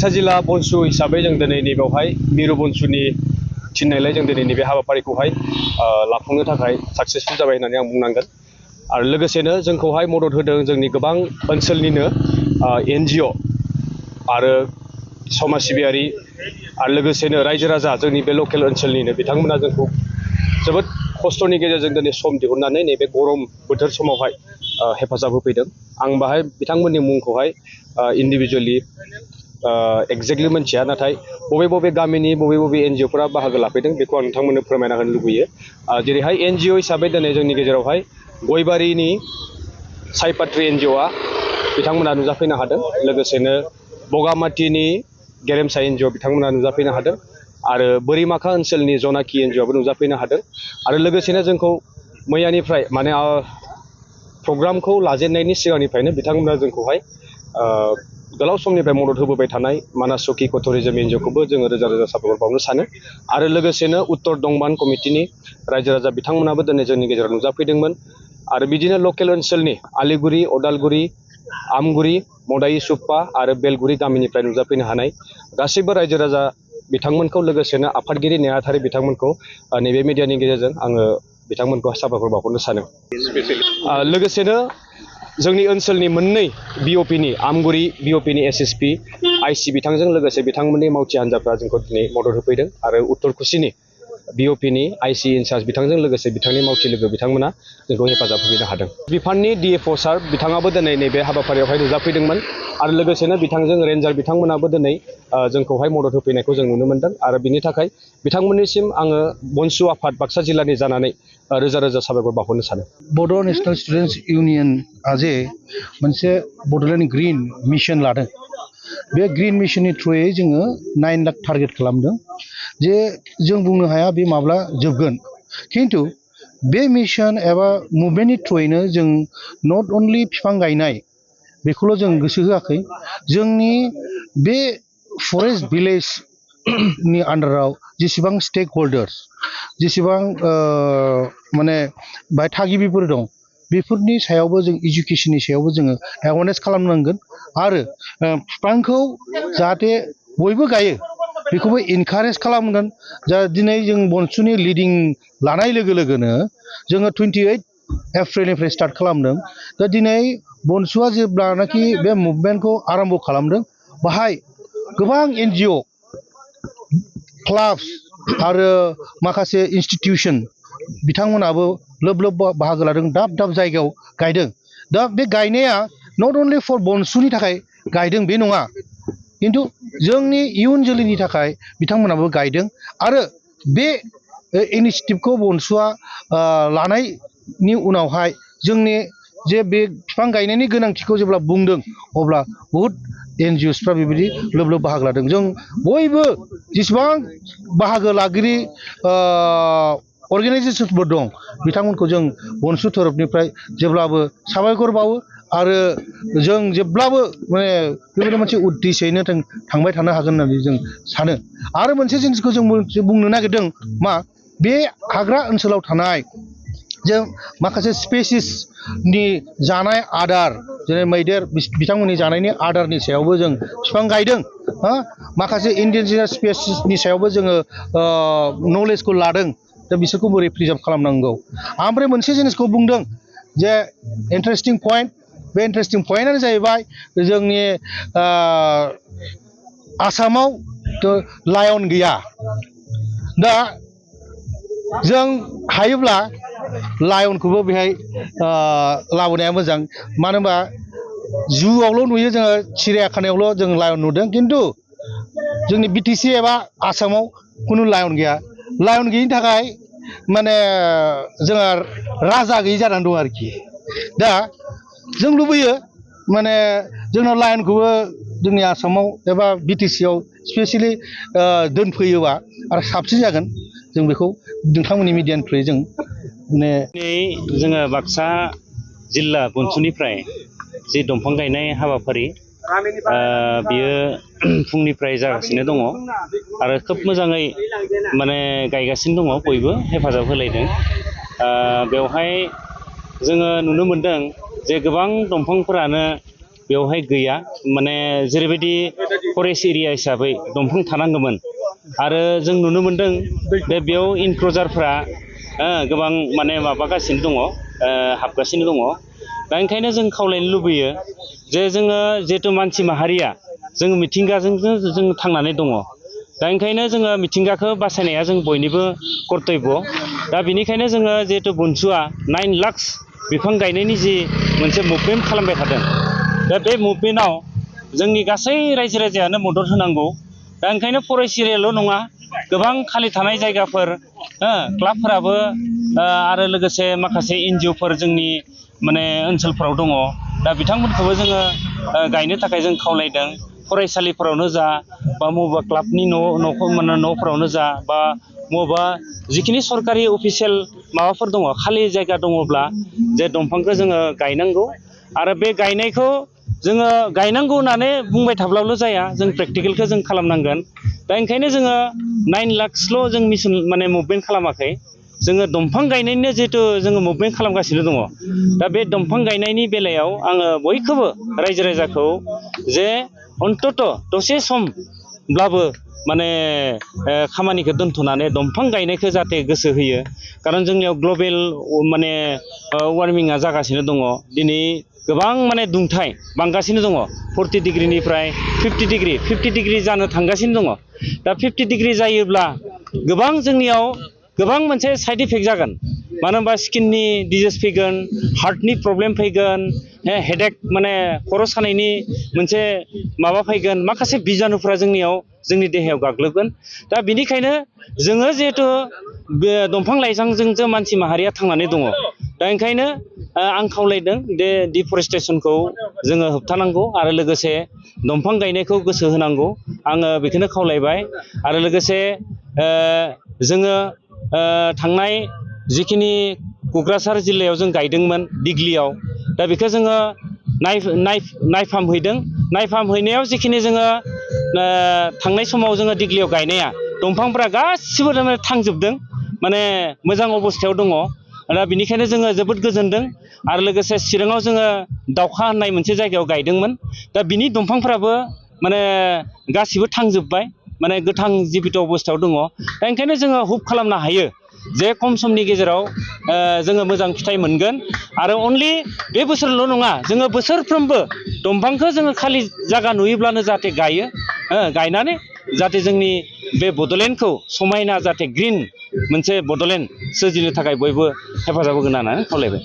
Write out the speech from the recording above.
बाक्सा जिल्ला बनसु हिसाबै जों दिनै नैबेवहाय मिरु बनसुनि थिननायलाय जों दिनै नैबे हाबाफारिखौहाय लाफुंनो थाखाय साक्सेसफुल जाबाय होननानै आं बुंनांगोन। आरो लोगोसेनो जोंखौहाय मदद होदों जोंनि गोबां ओनसोलनिनो NGO आरो समाज सिबियारि आरो लोगोसेनो रायजो राजा जोंनि बे लकेल ओनसोलनिनो बिथांमोना जोंखौ जोबोद खस्थ'नि गेजेरजों दिनै सम दिहुननानै नैबे गरम बोथोर समावहाय हेफाजाब होफैदों। आं बाहाय बिथांमोननि मुंखौहाय इन्डिभिजुवेलि एक्जेक्टलि मोनथिया, नाथाय बबे गामिनि बबे NGOफोरा बाहागो लाफैदों बेखौ आं नोंथांमोननो फोरमायना होनो लुबैयो। जेरैहाय NGO हिसाबै दिनै जोंनि गेजेरावहाय गयबारिनि सायपात्रि NGOआ बिथांमोना नुजाफैनो हादों। लोगोसेनो बगामाथिनि गेरेमसा NGO बिथांमोना नुजाफैनो हादों आरो बोरिमाखा ओनसोलनि जनाखि NGOआबो नुजाफैनो हादों। आरो लोगोसेनो जोंखौ मैयानिफ्राय माने प्रग्रामखौ लाजेननायनि सिगांनिफ्रायनो बिथांमोना जोंखौहाय गोलाव समनिफ्राय मदद होबोबाय थानाय मानास चौकी इक'टुरिजम NGOखौबो जोङो रोजा रोजा साबायखर बावनो सानो। आरो लोगोसेनो उत्तर दंबान कमिटिनि रायजो राजा बिथांमोनाबो दिनै जोंनि गेजेराव नुजाफैदोंमोन। आरो बिदिनो लकेल ओनसोलनि आलिगुरि, अदालगुरि, आमगुरि, मदायि सुप्पा आरो बेलगुरि गामिनिफ्राय नुजाफैनो हानाय गासैबो रायजो राजा बिथांमोनखौ लोगोसेनो आफादगिरि नेहाथारि बिथांमोनखौ नैबे मिडियानि गेजेरजों आङो बिथांमोनखौ साबायखर बावहरनो सानो। लोगोसेनो जोंनि ओनसोलनि मोननै BOPनि आमगुरि BOPनि SSP IC बिथांजों लोगोसे बिथांमोननि मावथि हान्जाफ्रा जोंखौ दिनै मदद होफैदों। आरो उत्तर कुसिनि BOPनि IC इनचार्ज बिथांजों लोगोसे बिथांनि मावथि लोगो बिथांमोना जोंखौ हेफाजाब होफैनो हादों। बिफाननि DFO सार बिथाङाबो दिनै नैबे हाबाफारियावहाय नुजाफैदोंमोन आरो लोगोसेनो बिथांजों रेन्जार बिथांमोनाबो दिनै जोंखौहाय मदद होफैनायखौ जों नुनो मोनदों। आरो बिनि थाखाय बिथांमोननिसिम आङो बनसु आफाद बाक्सा जिल्लानि जानानै रोजा रोजा साबायखर बावहरनो सानो। बड' नेशनेल स्टुडेन्टस इउनियनआ जे मोनसे बड'लेण्ड ग्रिन मिशन लादों, बे ग्रिन मिशननि थ्रुयै जोङो 9 लाख टारगेट खालामदों। जे जों बुंनो हाया बे माब्ला जोबगोन, खिन्थु बे मिशन एबा मुभमेन्टनि थ्रुयैनो जों नट अनलि बिफां गायनाय बेखौल' जों गोसो होआखै, जोंनि बे फरेस्ट भिलेजनि आन्डाराव जेसेबां स्टेक हल्डार्स, जेसेबां माने बाय थागिबिफोर दं, बेफोरनि सायावबो जों इडुकेसननि सायावबो जोङो एवारनेस खालामनांगोन। आरो बिफांखौ जाहाथे बयबो गायो बेखौबो इनकारेज खालामगोन। जा दिनै जों बनसुनि लिडिं लानाय लोगो लोगोनो जोङो 28 एप्रिलनिफ्राय स्टार्ट खालामदों। दा दिनै बनसुआ जेब्लानाखि बे मुभमेन्टखौ आरम्भ खालामदों, बाहाय गोबां NGO, क्लाब्स आरो माखासे इन्सटिटिउसन बिथांमोनाबो लोब लोब बाहागो लादों, दाब दाब जायगायाव गायदों। दा बे गायनाया नट अनलि फर बनसुनि थाखाय गायदों बे नङा, खिन्थु जोंनि इयुन जोलैनि थाखाय बिथांमोनाबो गायदों। आरो बे इनिसियेटिभखौ बनसुआ लानायनि उनावहाय जोंनि जे बे बिफां गायनायनि गोनांथिखौ जेब्ला बुंदों, अब्ला बहुद NGOसफ्रा बेबायदि लोब लोब बाहागो लादों। जों बयबो जेसेबां बाहागो लागिरि अर्गेनाइजेसनफोर दं बिथांमोनखौ जों बनसु तरफनिफ्राय जेब्लाबो साबायखर बावो। आरो जों जेब्लाबो माने बेबायदि मोनसे उद्देश्ययैनो थांबाय थानो हागोन होननानै जों सानो। आरो मोनसे जिनिसखौ जों बुंनो नागिरदों, मा बे हाग्रा ओनसोलाव थानाय जों माखासे स्पेसिसनि जानाय आदार, जेरै मैदेर बिथांमोननि जानायनि आदारनि सायावबो जों बिफां गायदों। माखासे इन्डिजिनियास स्पेसिसनि सायावबो जोङो नलेजखौ लादों, दा बिसोरखौ बोरै प्रिजार्भ खालामनांगौ। ओमफ्राय मोनसे जिनिसखौ बुंदों जे इन्टारेस्टिं पइन्ट, बे इन्टारेस्टिं पइन्टआनो जाहैबाय जोंनि आसामाव लायन गैया। दा जों हायोब्ला लायनखौबो बेहाय लाबोनाया मोजां। मानो होनबा जुआवल' नुयो जोङो, सिरियाखानायावल' जों लायन नुदों, खिन्थु जोंनि BTC एबा आसामाव खुनु लायन गैया। लायन गैयिनि थाखाय माने जोंहा राजा गैयि जानानै दं आरोखि। दा जों लुबैयो माने जोंनाव लायनखौबो जोंनि आसामाव एबा BTCआव स्पेसियेलि दोनफैयोबा आरो साबसिन जागोन। जों बेखौ नोंथांमोननि मिडियानिफ्राय जों माने जोङो बाक्सा जिल्ला बनसुनिफ्राय जि दंफां गायनाय हाबाफारि बियो फुंनिफ्राय जागासिनो दङ आरो खोब मोजाङै माने गायगासिनो दङ, बयबो हेफाजाब होलायदों। बेवहाय जोङो नुनो मोनदों जे गोबां दंफांफोरानो बेवहाय गैया, माने जेरैबायदि फरेस्ट एरिया हिसाबै दंफां थानांगौमोन आरो जों नुनो मोनदों बेयाव इनक्ल'जारफ्रा गोबां माने माबागासिनो दङ हाबगासिनो दङ दा ओंखायनो जों खावलायनो लुबैयो जे जोङो जिहेथु मानसि माहारिया जों मिथिंगाजों जों थांनानै दङ दा ओंखायनो जोङो मिथिंगाखौ बासायनाया जों बयनिबो कर्तब्य दा बेनिखायनो जोङो जिहेतु बनसुआ 9 लाख बिफां गायनायनि जि मोनसे मुभमेन्ट खालामबाय थादों दा बे मुभमेन्टआव जोंनि गासै रायजो राजायानो मदद होनांगौ दा ओंखायनो फरेस्ट एरियाल' नङा गोबां खालि थानाय जायगाफोर क्लाबफोराबो आरो लोगोसे माखासे एनजिअफोर जोंनि माने ओनसोलफोराव दङ दा बिथांमोनखौबो जोङो गायनो थाखाय जों खावलायदों फरायसालिफोरावनो जा बा बबेबा क्लाबनि न'फोरावनो जा बा बबेबा जिखिनि सरकारि अफिसियेल माबाफोर दङ खालि जायगा दङब्ला जे दंफांखौ जोङो गायनांगौ आरो बे गायनायखौ जोङो गायनांगौ होननानै बुंबाय थाब्लाल' जाया जों प्रेक्टिकेलखौ जों खालामनांगोन दा ओंखायनो जोङो 9 लाखसल' जों मिसन माने मुभमेन्ट खालामाखै जोङो दंफां गायनायनिनो जिहेतु जोङो मुभमेन्ट खालामगासिनो दङ दा बे दंफां गायनायनि बेलायाव आङो बयखौबो रायजो राजाखौ जे अन्तत' दसे समब्लाबो माने खामानिखौ दोनथ'नानै दंफां गायनायखौ जाहाथे गोसो होयो खारन जोंनियाव ग्लबेल माने वार्मिंआ जागासिनो दङ दिनै गोबां माने दुंथाय बांगासिनो दङ 40 डिग्रिनिफ्राय 50 डिग्रि जानो थांगासिनो दङ दा 50 डिग्रि जायोब्ला गोबां जोंनियाव गोबां मोनसे साइड इफेक्ट जागोन मानो होनबा स्किननि डिजिज फैगोन हार्टनि प्रब्लेम फैगोन हेडेक माने खर' सानायनि मोनसे माबा फैगोन माखासे बिजानुफ्रा जोंनि देहायाव गाग्लोबगोन दा बिनिखायनो जोङो जिहेथु बे दंफां लाइफांजोंसो मानसि माहारिया थांनानै दङ दा ओंखायनो आं खावलायदों बे डिफरेस्टेसनखौ जोङो होबथानांगौ आरो लोगोसे दंफां गायनायखौ गोसो होनांगौ आङो बेखौनो खावलायबाय आरो लोगोसे जोङो थांनाय जिखिनि क'क्राझार जिल्लायाव जों गायदोंमोन दिग्लियाव दा बेखौ जोङो नायफामहैनायाव जिखिनि जोङो थांनाय समाव जोङो दिग्लियाव गायनाया दंफांफ्रा गासिबो थांजोबदों माने मोजां अबस्थायाव दङ दा बिनिखायनो जोङो जोबोद गोजोनदों आरो लोगोसे चिराङाव जोङो दावखा होननाय मोनसे जायगायाव गायदोंमोन दा बिनि दंफांफ्राबो माने गासिबो थांजोब्बाय माने गोथां जिबित अबस्थायाव दङ दा ओंखायनो जोङो हुप खालामनो हायो जे खम समनि गेजेराव जोङो मोजां फिथाइ मोनगोन आरो अनलि बे बोसोरल' नङा जोङो बोसोरफ्रोमबो दंफांखौ जोङो खालि जायगा नुयोब्लानो जाहाथे गायो गायनानै जाहाथे जोंनि बे बड'लेण्डखौ समायना जाहाथे ग्रिन मोनसे बड'लेण्ड सोरजिनो थाखाय बयबो हेफाजाब होगोन होननानै खावलायबाय